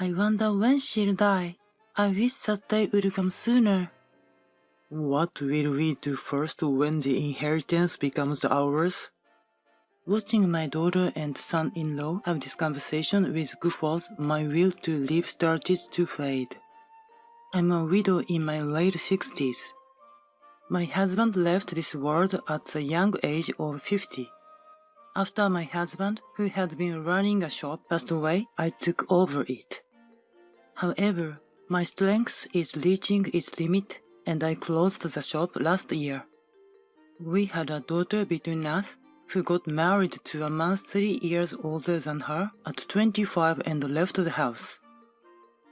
I wonder when she'll die. I wish that day would come sooner. What will we do first when the inheritance becomes ours? Watching my daughter and son-in-law have this conversation with Guffaw's, my will to live started to fade. I'm a widow in my late 60s. My husband left this world at the young age of 50. After my husband, who had been running a shop, passed away, I took over it. However, my strength is reaching its limit, and I closed the shop last year. We had a daughter between us, who got married to a man 3 years older than her at 25 and left the house.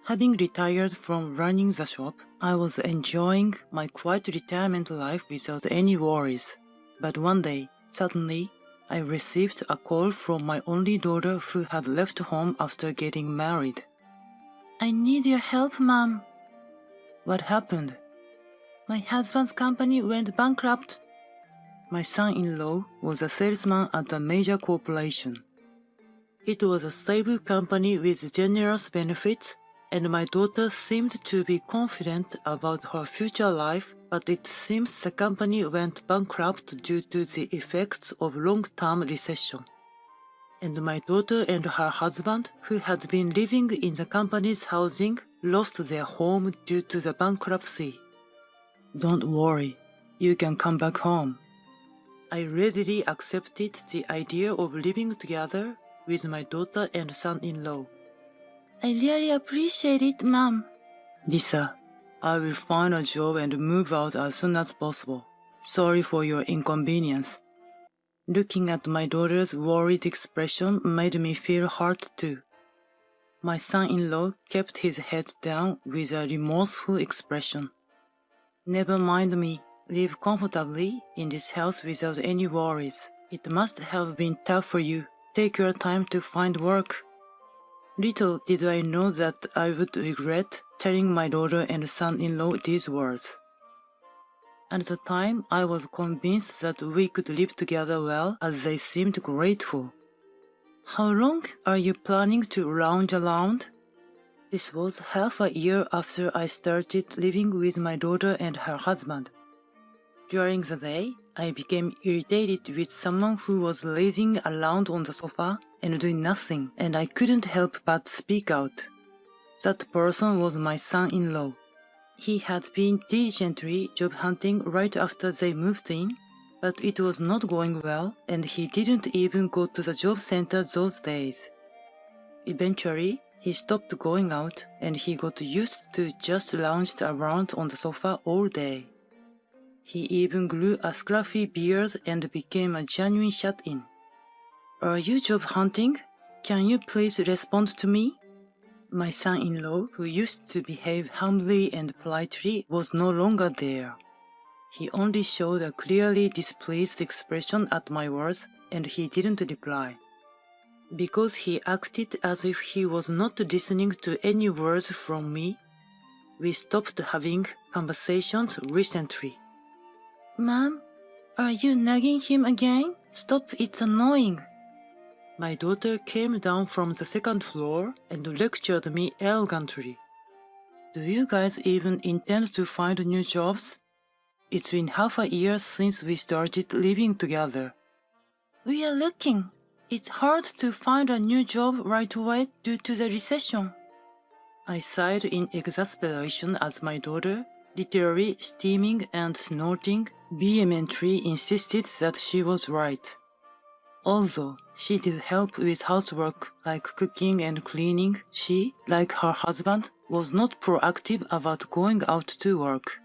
Having retired from running the shop, I was enjoying my quiet retirement life without any worries. But one day, suddenly, I received a call from my only daughter who had left home after getting married. I need your help, Mom. What happened? My husband's company went bankrupt. My son-in-law was a salesman at a major corporation. It was a stable company with generous benefits, and my daughter seemed to be confident about her future life, but it seems the company went bankrupt due to the effects of long-term recession. And my daughter and her husband, who had been living in the company's housing, lost their home due to the bankruptcy. Don't worry, you can come back home. I readily accepted the idea of living together with my daughter and son-in-law. I really appreciate it, Mom. Lisa, I will find a job and move out as soon as possible. Sorry for your inconvenience. Looking at my daughter's worried expression made me feel hurt too. My son-in-law kept his head down with a remorseful expression. Never mind me. Live comfortably in this house without any worries. It must have been tough for you. Take your time to find work. Little did I know that I would regret telling my daughter and son-in-law these words. At the time, I was convinced that we could live together well, as they seemed grateful. How long are you planning to lounge around? This was half a year after I started living with my daughter and her husband. During the day, I became irritated with someone who was lazing around on the sofa and doing nothing, and I couldn't help but speak out. That person was my son-in-law. He had been diligently job hunting right after they moved in, but it was not going well, and he didn't even go to the job center those days. Eventually, he stopped going out, and he got used to just lounging around on the sofa all day. He even grew a scruffy beard and became a genuine shut-in. Are you job hunting? Can you please respond to me? My son-in-law, who used to behave humbly and politely, was no longer there. He only showed a clearly displeased expression at my words, and he didn't reply. Because he acted as if he was not listening to any words from me, we stopped having conversations recently. Mom, are you nagging him again? Stop, it's annoying. My daughter came down from the second floor and lectured me elegantly. Do you guys even intend to find new jobs? It's been half a year since we started living together. We are looking. It's hard to find a new job right away due to the recession. I sighed in exasperation as my daughter, literally steaming and snorting, vehemently insisted that she was right. Although she did help with housework like cooking and cleaning, she, like her husband, was not proactive about going out to work.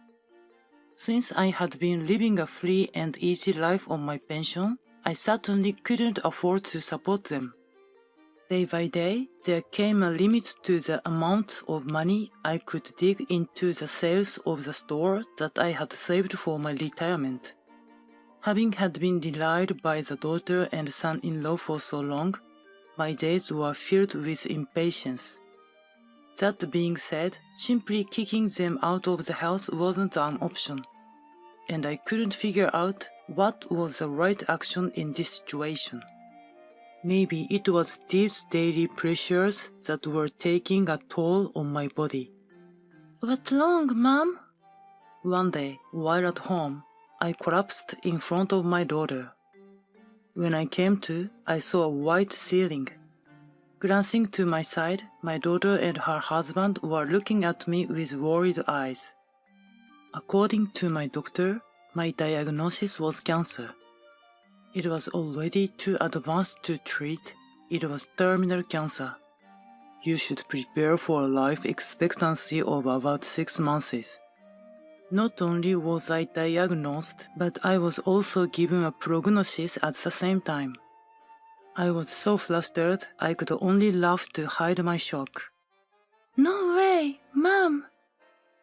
Since I had been living a free and easy life on my pension, I certainly couldn't afford to support them. Day by day, there came a limit to the amount of money I could dig into the sales of the store that I had saved for my retirement. Having had been relied by the daughter and son-in-law for so long, my days were filled with impatience. That being said, simply kicking them out of the house wasn't an option, and I couldn't figure out what was the right action in this situation. Maybe it was these daily pressures that were taking a toll on my body. What's wrong, Mom? One day, while at home, I collapsed in front of my daughter. When I came to, I saw a white ceiling. Glancing to my side, my daughter and her husband were looking at me with worried eyes. According to my doctor, my diagnosis was cancer. It was already too advanced to treat. It was terminal cancer. You should prepare for a life expectancy of about 6 months. Not only was I diagnosed, but I was also given a prognosis at the same time. I was so flustered, I could only laugh to hide my shock. No way, Mom!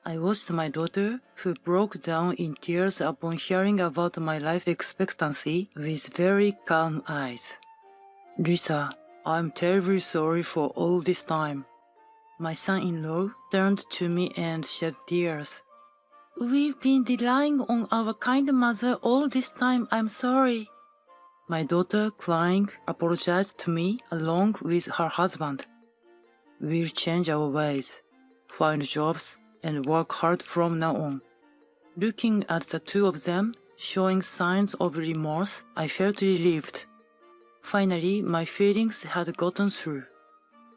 I watched my daughter, who broke down in tears upon hearing about my life expectancy, with very calm eyes. Lisa, I'm terribly sorry for all this time. My son-in-law turned to me and shed tears. We've been relying on our kind mother all this time, I'm sorry. My daughter, crying, apologized to me along with her husband. We'll change our ways, find jobs, and work hard from now on. Looking at the two of them, showing signs of remorse, I felt relieved. Finally, my feelings had gotten through.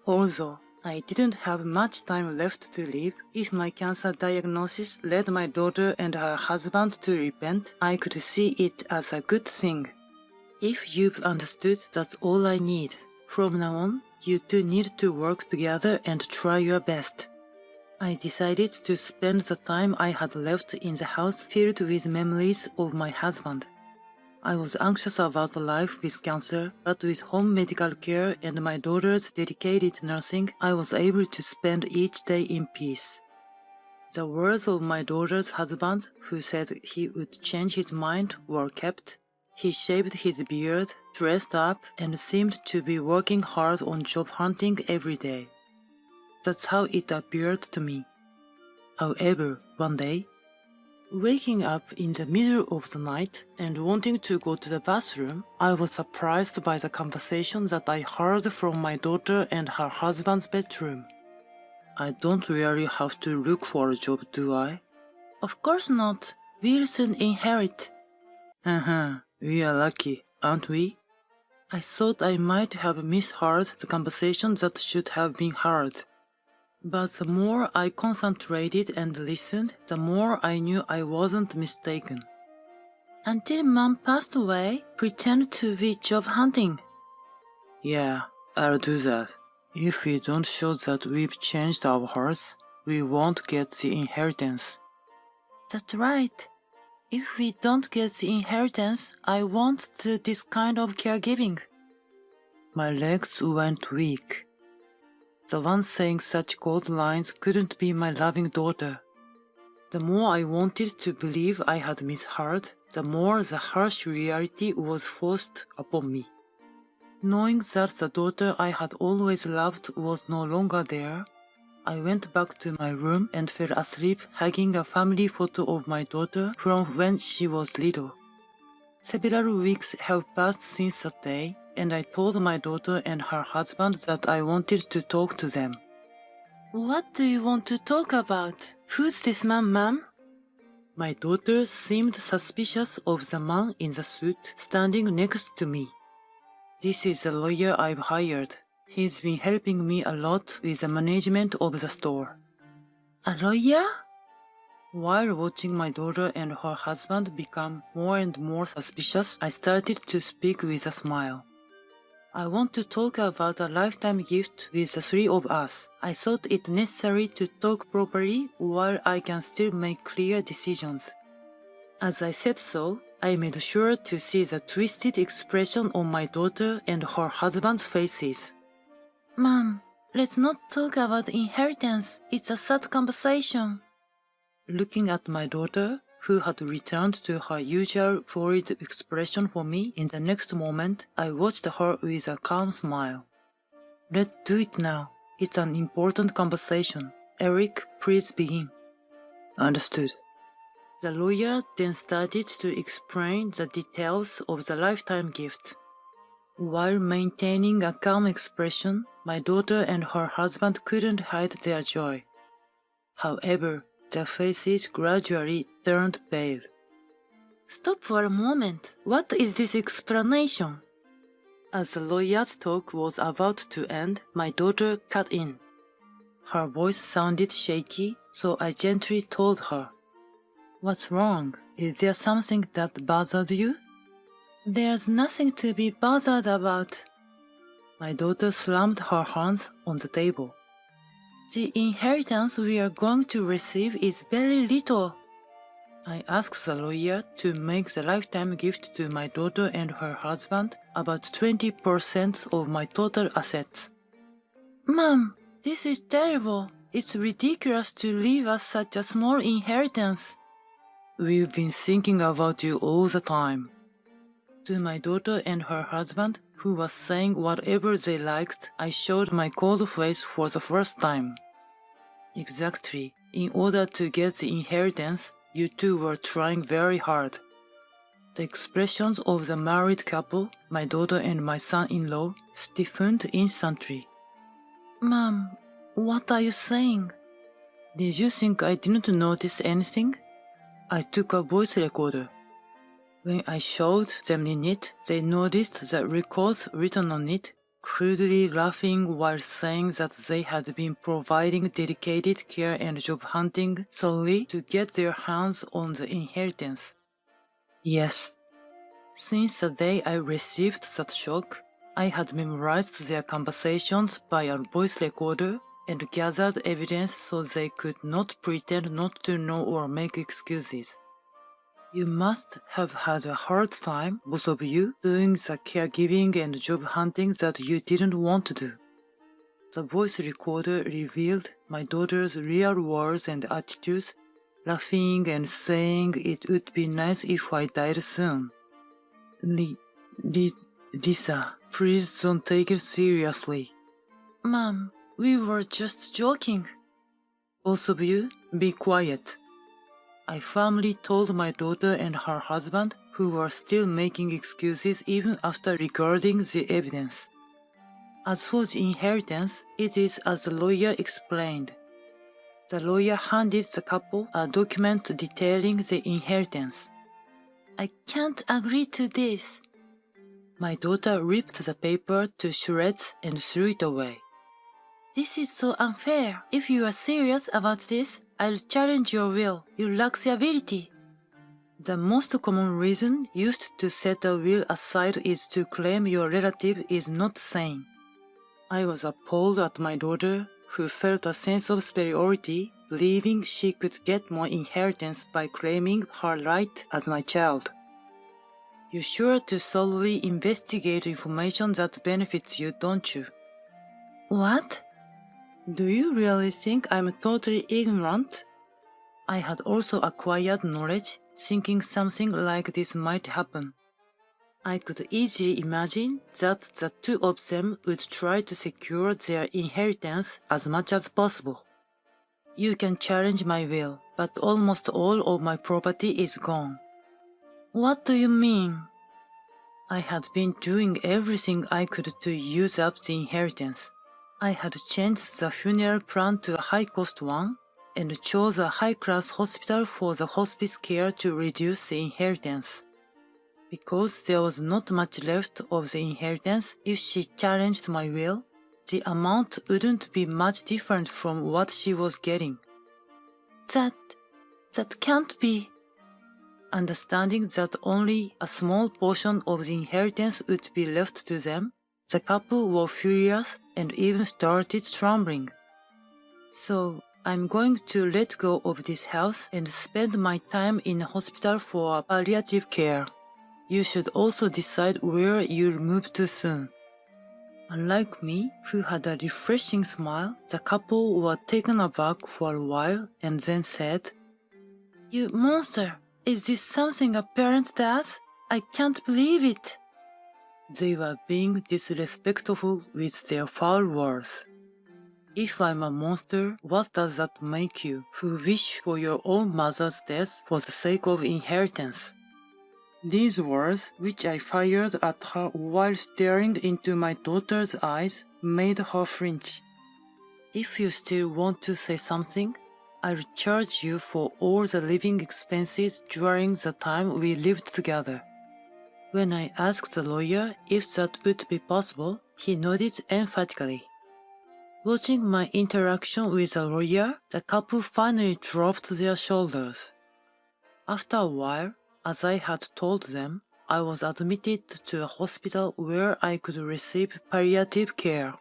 Although I didn't have much time left to live, if my cancer diagnosis led my daughter and her husband to repent, I could see it as a good thing. If you've understood, that's all I need. From now on, you two need to work together and try your best. I decided to spend the time I had left in the house filled with memories of my husband. I was anxious about life with cancer, but with home medical care and my daughter's dedicated nursing, I was able to spend each day in peace. The words of my daughter's husband, who said he would change his mind, were kept. He shaved his beard, dressed up, and seemed to be working hard on job hunting every day. That's how it appeared to me. However, one day, waking up in the middle of the night and wanting to go to the bathroom, I was surprised by the conversation that I heard from my daughter and her husband's bedroom. I don't really have to look for a job, do I? Of course not. We'll soon inherit. We are lucky, aren't we? I thought I might have misheard the conversation that should have been heard. But the more I concentrated and listened, the more I knew I wasn't mistaken. Until Mom passed away, pretend to be job hunting. Yeah, I'll do that. If we don't show that we've changed our hearts, we won't get the inheritance. That's right. If we don't get the inheritance, I won't do this kind of caregiving. My legs went weak. The one saying such cold lines couldn't be my loving daughter. The more I wanted to believe I had misheard, the more the harsh reality was forced upon me. Knowing that the daughter I had always loved was no longer there, I went back to my room and fell asleep hugging a family photo of my daughter from when she was little. Several weeks have passed since that day, and I told my daughter and her husband that I wanted to talk to them. What do you want to talk about? Who's this man, Mom? My daughter seemed suspicious of the man in the suit standing next to me. This is the lawyer I've hired. He's been helping me a lot with the management of the store. A lawyer? While watching my daughter and her husband become more and more suspicious, I started to speak with a smile. I want to talk about a lifetime gift with the three of us. I thought it necessary to talk properly while I can still make clear decisions. As I said so, I made sure to see the twisted expression on my daughter and her husband's faces. Mom, let's not talk about inheritance. It's a sad conversation. Looking at my daughter, who had returned to her usual worried expression for me in the next moment, I watched her with a calm smile. Let's do it now. It's an important conversation. Eric, please begin. Understood. The lawyer then started to explain the details of the lifetime gift. While maintaining a calm expression, my daughter and her husband couldn't hide their joy. However, their faces gradually turned pale. Stop for a moment. What is this explanation? As the lawyer's talk was about to end, my daughter cut in. Her voice sounded shaky, so I gently told her, "What's wrong? Is there something that bothered you?" "There's nothing to be bothered about." My daughter slammed her hands on the table. "The inheritance we are going to receive is very little." I asked the lawyer to make the lifetime gift to my daughter and her husband about 20% of my total assets. "Mom, this is terrible. It's ridiculous to leave us such a small inheritance." "We've been thinking about you all the time." To my daughter and her husband, who was saying whatever they liked, I showed my cold face for the first time. "Exactly. In order to get the inheritance, you two were trying very hard." The expressions of the married couple, my daughter and my son-in-law, stiffened instantly. "Mom, what are you saying?" "Did you think I didn't notice anything?" I took a voice recorder. When I showed them in it, they noticed the records written on it, crudely laughing while saying that they had been providing dedicated care and job hunting solely to get their hands on the inheritance. Yes. Since the day I received that shock, I had memorized their conversations by a voice recorder and gathered evidence so they could not pretend not to know or make excuses. You must have had a hard time, both of you, doing the caregiving and job hunting that you didn't want to do. The voice recorder revealed my daughter's real words and attitudes, laughing and saying it would be nice if I died soon. Lisa, please don't take it seriously." "Mom, we were just joking." "Both of you, be quiet." I firmly told my daughter and her husband, who were still making excuses even after regarding the evidence. As for the inheritance, it is as the lawyer explained. The lawyer handed the couple a document detailing the inheritance. "I can't agree to this." My daughter ripped the paper to shreds and threw it away. "This is so unfair. If you are serious about this, I'll challenge your will. You lack the ability." The most common reason used to set a will aside is to claim your relative is not sane. I was appalled at my daughter, who felt a sense of superiority, believing she could get more inheritance by claiming her right as my child. "You're sure to thoroughly investigate information that benefits you, don't you?" "What? Do you really think I'm totally ignorant?" I had also acquired knowledge, thinking something like this might happen. I could easily imagine that the two of them would try to secure their inheritance as much as possible. "You can challenge my will, but almost all of my property is gone." "What do you mean?" I had been doing everything I could to use up the inheritance. I had changed the funeral plan to a high-cost one and chose a high-class hospital for the hospice care to reduce the inheritance. Because there was not much left of the inheritance if she challenged my will, the amount wouldn't be much different from what she was getting. That can't be. Understanding that only a small portion of the inheritance would be left to them, the couple were furious and even started trembling. "So, I'm going to let go of this house and spend my time in a hospital for palliative care. You should also decide where you'll move to soon." Unlike me, who had a refreshing smile, the couple were taken aback for a while and then said, "You monster! Is this something a parent does? I can't believe it." They were being disrespectful with their foul words. If I'm a monster, what does that make you, who wish for your own mother's death for the sake of inheritance? These words, which I fired at her while staring into my daughter's eyes, made her flinch. If you still want to say something, I'll charge you for all the living expenses during the time we lived together. When I asked the lawyer if that would be possible, he nodded emphatically. Watching my interaction with the lawyer, the couple finally dropped their shoulders. After a while, as I had told them, I was admitted to a hospital where I could receive palliative care.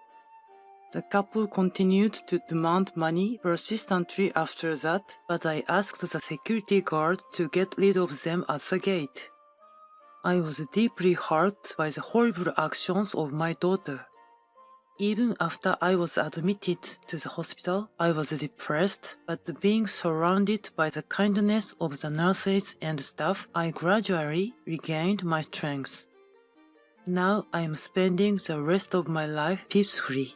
The couple continued to demand money persistently after that, but I asked the security guard to get rid of them at the gate. I was deeply hurt by the horrible actions of my daughter. Even after I was admitted to the hospital, I was depressed, but being surrounded by the kindness of the nurses and staff, I gradually regained my strength. Now I am spending the rest of my life peacefully.